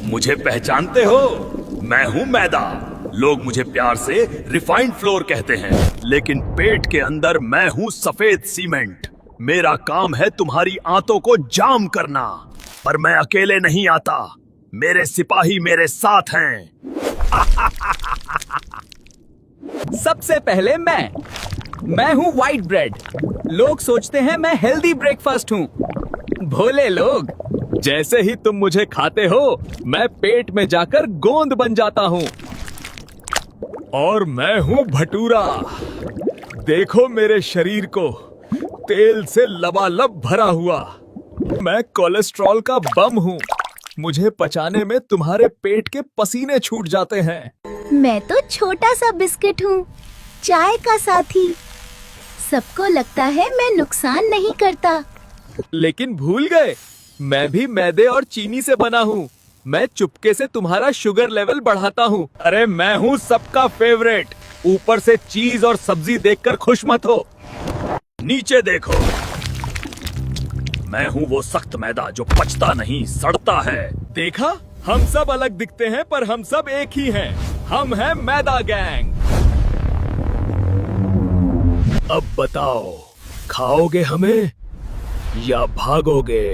मुझे पहचानते हो? मैं हूँ मैदा। लोग मुझे प्यार से रिफाइंड फ्लोर कहते हैं, लेकिन पेट के अंदर मैं हूँ सफेद सीमेंट। मेरा काम है तुम्हारी आंतों को जाम करना, पर मैं अकेले नहीं आता। मेरे सिपाही मेरे साथ हैं। सबसे पहले मैं हूँ व्हाइट ब्रेड। लोग सोचते हैं मैं हेल्दी ब्रेकफास्ट हूँ। भोले लोग, जैसे ही तुम मुझे खाते हो मैं पेट में जाकर गोंद बन जाता हूँ। और मैं हूँ भटूरा। देखो मेरे शरीर को, तेल से लबालब भरा हुआ। मैं कोलेस्ट्रॉल का बम हूँ। मुझे पचाने में तुम्हारे पेट के पसीने छूट जाते हैं। मैं तो छोटा सा बिस्किट हूँ, चाय का साथी। सबको लगता है मैं नुकसान नहीं करता, लेकिन भूल गए, मैं भी मैदे और चीनी से बना हूँ। मैं चुपके से तुम्हारा शुगर लेवल बढ़ाता हूँ। अरे मैं हूँ सबका फेवरेट। ऊपर से चीज और सब्जी देखकर खुश मत हो। नीचे देखो, मैं हूँ वो सख्त मैदा जो पचता नहीं, सड़ता है। देखा, हम सब अलग दिखते हैं पर हम सब एक ही हैं। हम हैं मैदा गैंग। अब बताओ, खाओगे हमें या भागोगे?